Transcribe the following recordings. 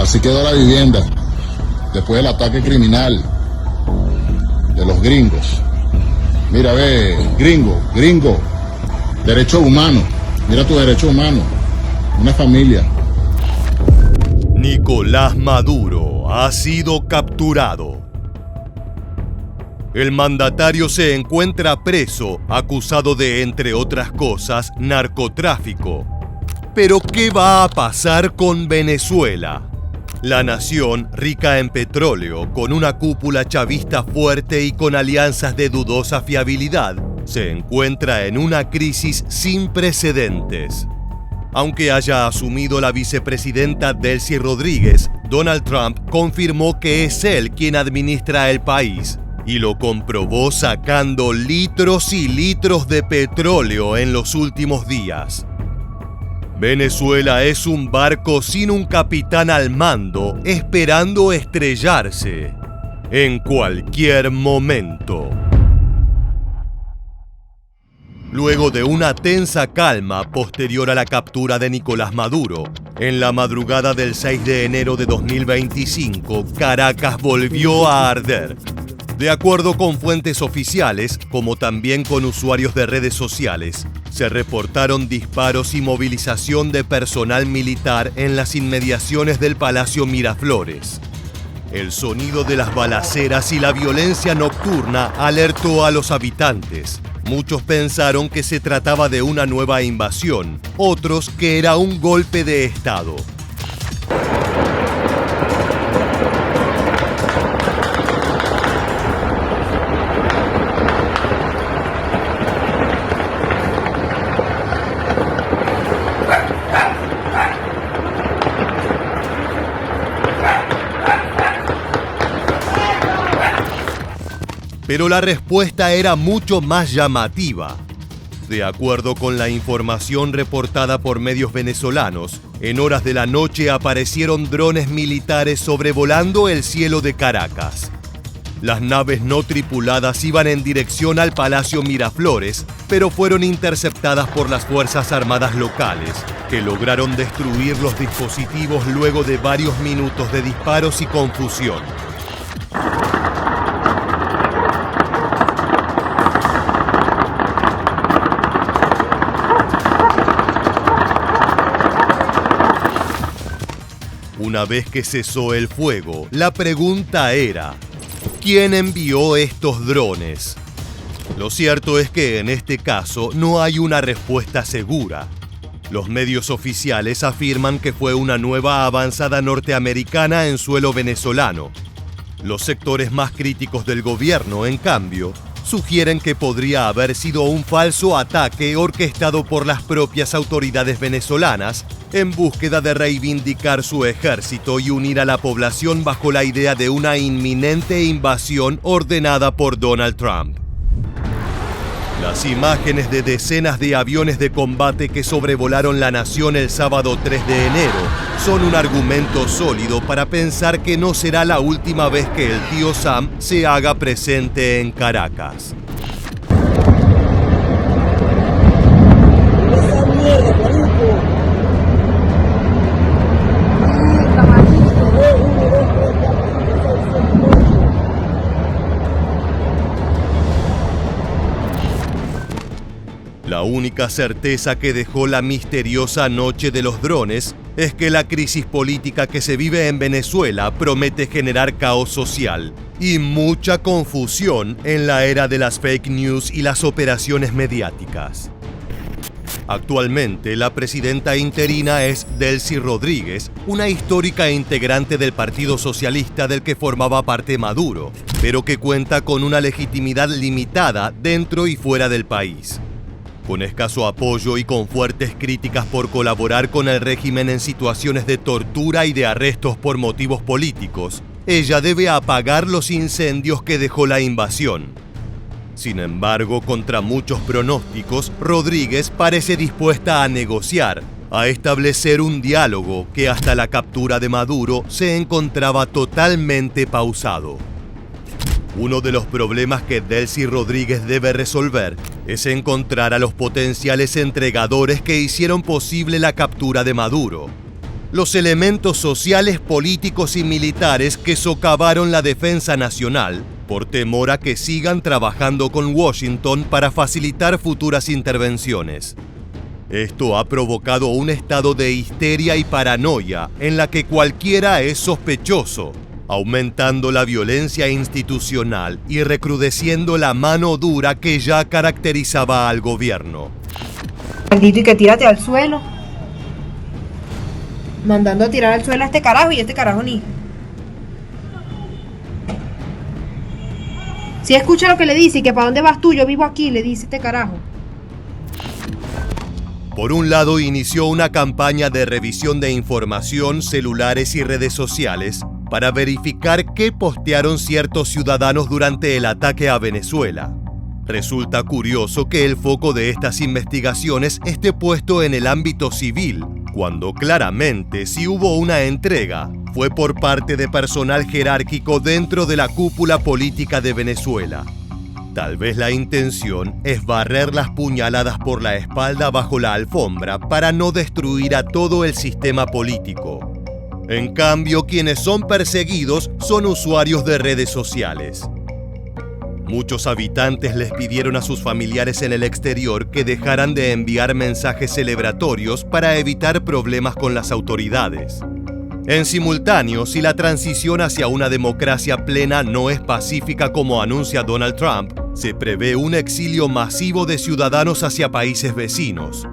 Así quedó la vivienda, después del ataque criminal de los gringos. Mira, ve, gringo, derecho humano, mira tu derecho humano, una familia. Nicolás Maduro ha sido capturado. El mandatario se encuentra preso, acusado de, entre otras cosas, narcotráfico. Pero ¿qué va a pasar con Venezuela? La nación, rica en petróleo, con una cúpula chavista fuerte y con alianzas de dudosa fiabilidad, se encuentra en una crisis sin precedentes. Aunque haya asumido la vicepresidenta Delcy Rodríguez, Donald Trump confirmó que es él quien administra el país y lo comprobó sacando litros y litros de petróleo en los últimos días. Venezuela es un barco sin un capitán al mando, esperando estrellarse en cualquier momento. Luego de una tensa calma posterior a la captura de Nicolás Maduro, en la madrugada del 6 de enero de 2025, Caracas volvió a arder. De acuerdo con fuentes oficiales, como también con usuarios de redes sociales, se reportaron disparos y movilización de personal militar en las inmediaciones del Palacio Miraflores. El sonido de las balaceras y la violencia nocturna alertó a los habitantes. Muchos pensaron que se trataba de una nueva invasión, otros que era un golpe de Estado. Pero la respuesta era mucho más llamativa. De acuerdo con la información reportada por medios venezolanos, en horas de la noche aparecieron drones militares sobrevolando el cielo de Caracas. Las naves no tripuladas iban en dirección al Palacio Miraflores, pero fueron interceptadas por las Fuerzas Armadas locales, que lograron destruir los dispositivos luego de varios minutos de disparos y confusión. Una vez que cesó el fuego, la pregunta era: ¿quién envió estos drones? Lo cierto es que en este caso no hay una respuesta segura. Los medios oficiales afirman que fue una nueva avanzada norteamericana en suelo venezolano. Los sectores más críticos del gobierno, en cambio, sugieren que podría haber sido un falso ataque orquestado por las propias autoridades venezolanas en búsqueda de reivindicar su ejército y unir a la población bajo la idea de una inminente invasión ordenada por Donald Trump. Las imágenes de decenas de aviones de combate que sobrevolaron la nación el sábado 3 de enero son un argumento sólido para pensar que no será la última vez que el tío Sam se haga presente en Caracas. La única certeza que dejó la misteriosa noche de los drones es que la crisis política que se vive en Venezuela promete generar caos social y mucha confusión en la era de las fake news y las operaciones mediáticas. Actualmente, la presidenta interina es Delcy Rodríguez, una histórica integrante del Partido Socialista del que formaba parte Maduro, pero que cuenta con una legitimidad limitada dentro y fuera del país. Con escaso apoyo y con fuertes críticas por colaborar con el régimen en situaciones de tortura y de arrestos por motivos políticos, ella debe apagar los incendios que dejó la invasión. Sin embargo, contra muchos pronósticos, Rodríguez parece dispuesta a negociar, a establecer un diálogo que hasta la captura de Maduro se encontraba totalmente pausado. Uno de los problemas que Delcy Rodríguez debe resolver es encontrar a los potenciales entregadores que hicieron posible la captura de Maduro. los elementos sociales, políticos y militares que socavaron la defensa nacional por temor a que sigan trabajando con Washington para facilitar futuras intervenciones. Esto ha provocado un estado de histeria y paranoia en la que cualquiera es sospechoso, aumentando la violencia institucional y recrudeciendo la mano dura que ya caracterizaba al gobierno. Maldito, y que tírate al suelo. Mandando a tirar al suelo a este carajo y este carajo ni. Si escucha lo que le dice y que para dónde vas tú, yo vivo aquí, le dice este carajo. Por un lado, inició una campaña de revisión de información, celulares y redes sociales para verificar qué postearon ciertos ciudadanos durante el ataque a Venezuela. Resulta curioso que el foco de estas investigaciones esté puesto en el ámbito civil, cuando claramente si hubo una entrega, fue por parte de personal jerárquico dentro de la cúpula política de Venezuela. Tal vez la intención es barrer las puñaladas por la espalda bajo la alfombra para no destruir a todo el sistema político. En cambio, quienes son perseguidos son usuarios de redes sociales. Muchos habitantes les pidieron a sus familiares en el exterior que dejaran de enviar mensajes celebratorios para evitar problemas con las autoridades. En simultáneo, si la transición hacia una democracia plena no es pacífica como anuncia Donald Trump, se prevé un exilio masivo de ciudadanos hacia países vecinos.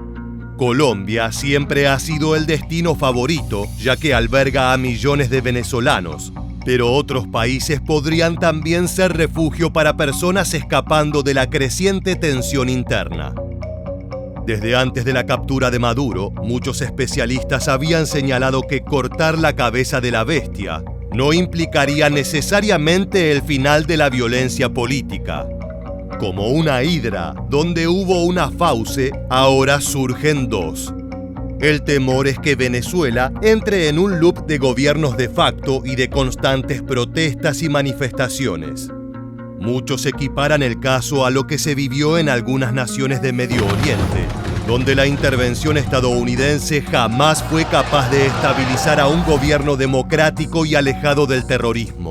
Colombia siempre ha sido el destino favorito, ya que alberga a millones de venezolanos, pero otros países podrían también ser refugio para personas escapando de la creciente tensión interna. Desde antes de la captura de Maduro, muchos especialistas habían señalado que cortar la cabeza de la bestia no implicaría necesariamente el final de la violencia política. Como una hidra donde hubo una fauce, ahora surgen dos. El temor es que Venezuela entre en un loop de gobiernos de facto y de constantes protestas y manifestaciones. Muchos equiparan el caso a lo que se vivió en algunas naciones de Medio Oriente, donde la intervención estadounidense jamás fue capaz de estabilizar a un gobierno democrático y alejado del terrorismo.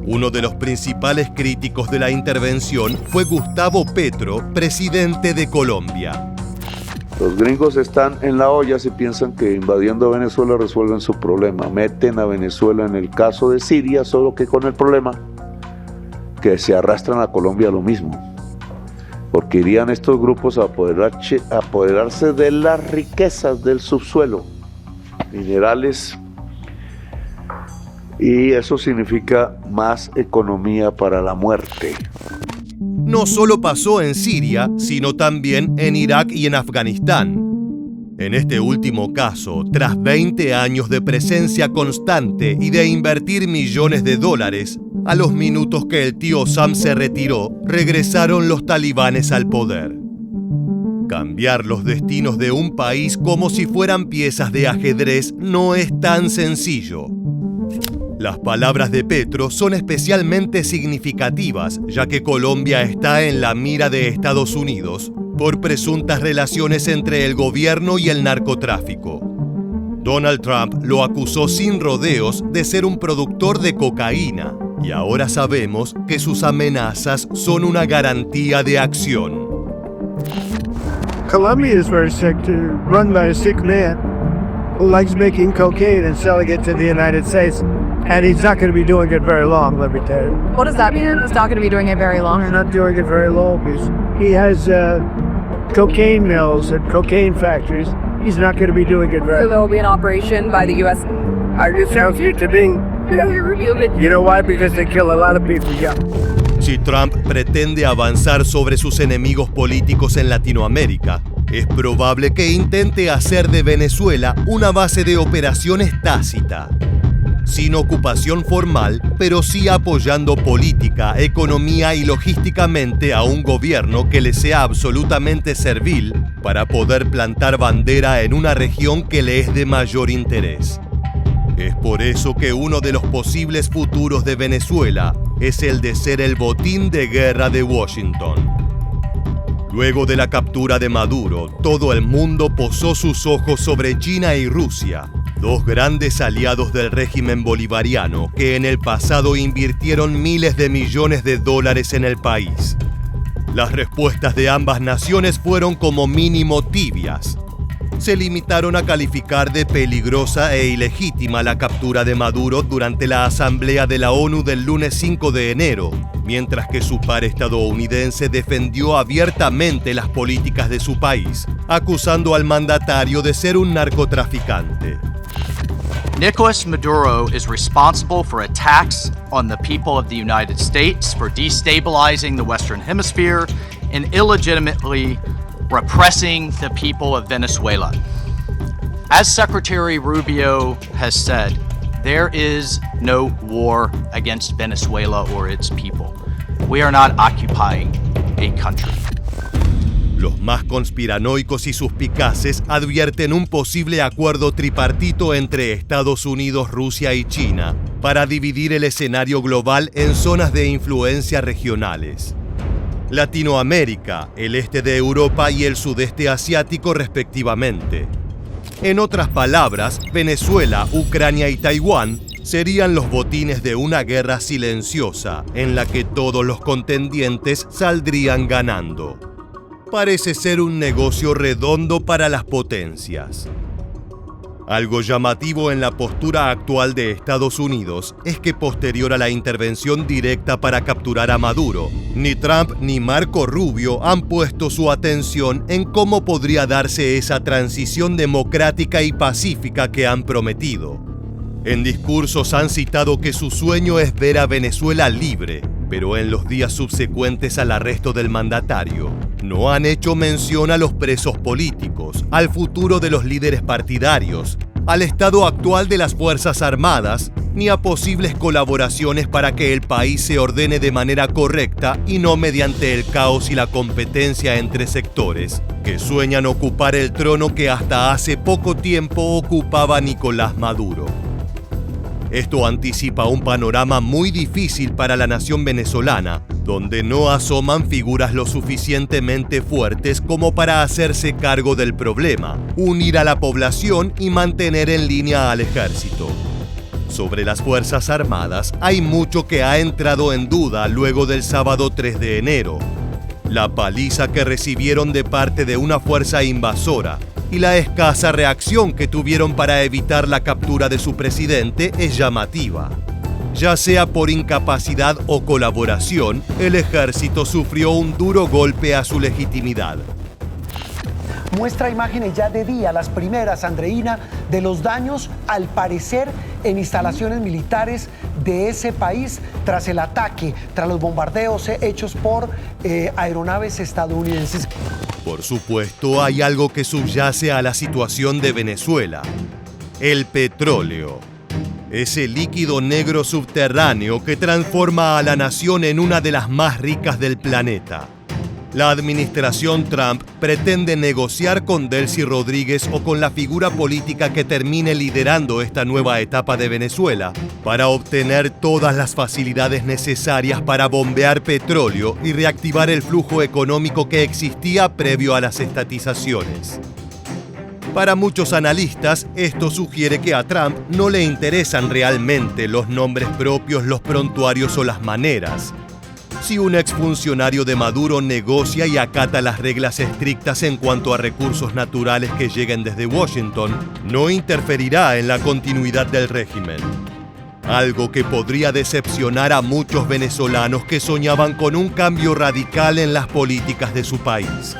Uno de los principales críticos de la intervención fue Gustavo Petro, presidente de Colombia. Los gringos están en la olla si piensan que invadiendo Venezuela resuelven su problema. Meten a Venezuela en el caso de Siria, solo que con el problema que se arrastran a Colombia lo mismo. Porque irían estos grupos a apoderarse de las riquezas del subsuelo, minerales, y eso significa más economía para la muerte. No solo pasó en Siria, sino también en Irak y en Afganistán. En este último caso, tras 20 años de presencia constante y de invertir millones de dólares, a los minutos que el tío Sam se retiró, regresaron los talibanes al poder. Cambiar los destinos de un país como si fueran piezas de ajedrez no es tan sencillo. Las palabras de Petro son especialmente significativas, ya que Colombia está en la mira de Estados Unidos por presuntas relaciones entre el gobierno y el narcotráfico. Donald Trump lo acusó sin rodeos de ser un productor de cocaína, y ahora sabemos que sus amenazas son una garantía de acción. Colombia is very sick, run by a sick man who likes making cocaine and selling it to the United States. And he's not going to be doing it very long, let me tell you. What does that mean? He's not going to be doing it very long? He's not doing it very long because he has cocaine mills and cocaine factories. He's not going to be doing it very long. So there will be an operation by the U.S. It sounds good to me. You know why? Because they kill a lot of people, yeah. Si Trump pretende avanzar sobre sus enemigos políticos en Latinoamérica, es probable que intente hacer de Venezuela una base de operaciones tácita. Sin ocupación formal, pero sí apoyando política, economía y logísticamente a un gobierno que le sea absolutamente servil para poder plantar bandera en una región que le es de mayor interés. Es por eso que uno de los posibles futuros de Venezuela es el de ser el botín de guerra de Washington. Luego de la captura de Maduro, todo el mundo posó sus ojos sobre China y Rusia, dos grandes aliados del régimen bolivariano que en el pasado invirtieron miles de millones de dólares en el país. Las respuestas de ambas naciones fueron como mínimo tibias. Se limitaron a calificar de peligrosa e ilegítima la captura de Maduro durante la Asamblea de la ONU del lunes 5 de enero, mientras que su par estadounidense defendió abiertamente las políticas de su país, acusando al mandatario de ser un narcotraficante. Nicolas Maduro is responsible for attacks on the people of the United States, for destabilizing the Western Hemisphere, and illegitimately repressing the people of Venezuela. As Secretary Rubio has said, there is no war against Venezuela or its people. We are not occupying a country. Los más conspiranoicos y suspicaces advierten un posible acuerdo tripartito entre Estados Unidos, Rusia y China para dividir el escenario global en zonas de influencia regionales. Latinoamérica, el este de Europa y el sudeste asiático respectivamente. En otras palabras, Venezuela, Ucrania y Taiwán serían los botines de una guerra silenciosa en la que todos los contendientes saldrían ganando. Parece ser un negocio redondo para las potencias. Algo llamativo en la postura actual de Estados Unidos es que posterior a la intervención directa para capturar a Maduro, ni Trump ni Marco Rubio han puesto su atención en cómo podría darse esa transición democrática y pacífica que han prometido. En discursos han citado que su sueño es ver a Venezuela libre, pero en los días subsecuentes al arresto del mandatario, no han hecho mención a los presos políticos, al futuro de los líderes partidarios, al estado actual de las Fuerzas Armadas, ni a posibles colaboraciones para que el país se ordene de manera correcta y no mediante el caos y la competencia entre sectores que sueñan ocupar el trono que hasta hace poco tiempo ocupaba Nicolás Maduro. Esto anticipa un panorama muy difícil para la nación venezolana, donde no asoman figuras lo suficientemente fuertes como para hacerse cargo del problema, unir a la población y mantener en línea al ejército. Sobre las Fuerzas Armadas hay mucho que ha entrado en duda luego del sábado 3 de enero. La paliza que recibieron de parte de una fuerza invasora y la escasa reacción que tuvieron para evitar la captura de su presidente es llamativa. Ya sea por incapacidad o colaboración, el ejército sufrió un duro golpe a su legitimidad. Muestra imágenes ya de día, las primeras, Andreina, de los daños, al parecer, en instalaciones militares de ese país tras el ataque, tras los bombardeos hechos por aeronaves estadounidenses. Por supuesto, hay algo que subyace a la situación de Venezuela: el petróleo. Ese líquido negro subterráneo que transforma a la nación en una de las más ricas del planeta. La administración Trump pretende negociar con Delcy Rodríguez o con la figura política que termine liderando esta nueva etapa de Venezuela para obtener todas las facilidades necesarias para bombear petróleo y reactivar el flujo económico que existía previo a las estatizaciones. Para muchos analistas, esto sugiere que a Trump no le interesan realmente los nombres propios, los prontuarios o las maneras. Si un exfuncionario de Maduro negocia y acata las reglas estrictas en cuanto a recursos naturales que lleguen desde Washington, no interferirá en la continuidad del régimen. Algo que podría decepcionar a muchos venezolanos que soñaban con un cambio radical en las políticas de su país.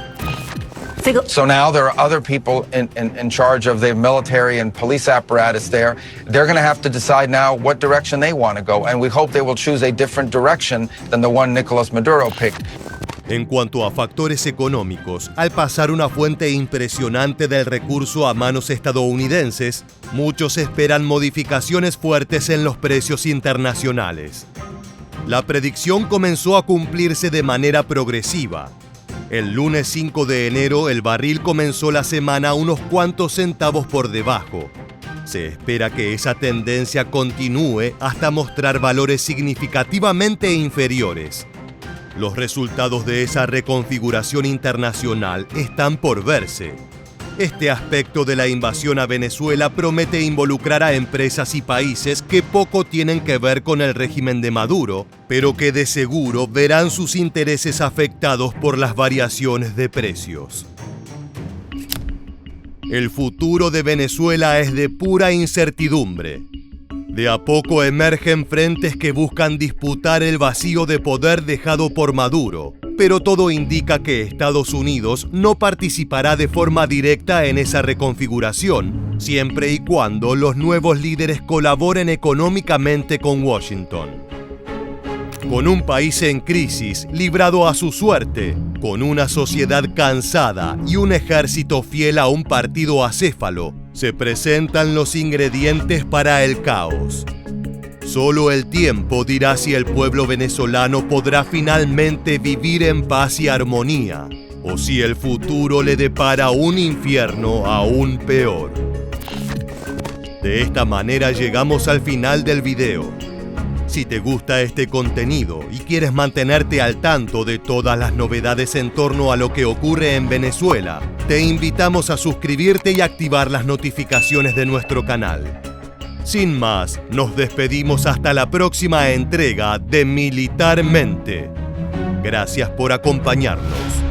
So now there are other people in charge of the military and police apparatus there. They're going to have to decide now what direction they want to go, and we hope they will choose a different direction than the one Nicolás Maduro picked. En cuanto a factores económicos, al pasar una fuente impresionante del recurso a manos estadounidenses, muchos esperan modificaciones fuertes en los precios internacionales. La predicción comenzó a cumplirse de manera progresiva. El lunes 5 de enero el barril comenzó la semana unos cuantos centavos por debajo. Se espera que esa tendencia continúe hasta mostrar valores significativamente inferiores. Los resultados de esa reconfiguración internacional están por verse. Este aspecto de la invasión a Venezuela promete involucrar a empresas y países que poco tienen que ver con el régimen de Maduro, pero que de seguro verán sus intereses afectados por las variaciones de precios. El futuro de Venezuela es de pura incertidumbre. De a poco emergen frentes que buscan disputar el vacío de poder dejado por Maduro, pero todo indica que Estados Unidos no participará de forma directa en esa reconfiguración, siempre y cuando los nuevos líderes colaboren económicamente con Washington. Con un país en crisis, librado a su suerte, con una sociedad cansada y un ejército fiel a un partido acéfalo, se presentan los ingredientes para el caos. Solo el tiempo dirá si el pueblo venezolano podrá finalmente vivir en paz y armonía, o si el futuro le depara un infierno aún peor. De esta manera llegamos al final del video. Si te gusta este contenido y quieres mantenerte al tanto de todas las novedades en torno a lo que ocurre en Venezuela, te invitamos a suscribirte y activar las notificaciones de nuestro canal. Sin más, nos despedimos hasta la próxima entrega de Militarmente. Gracias por acompañarnos.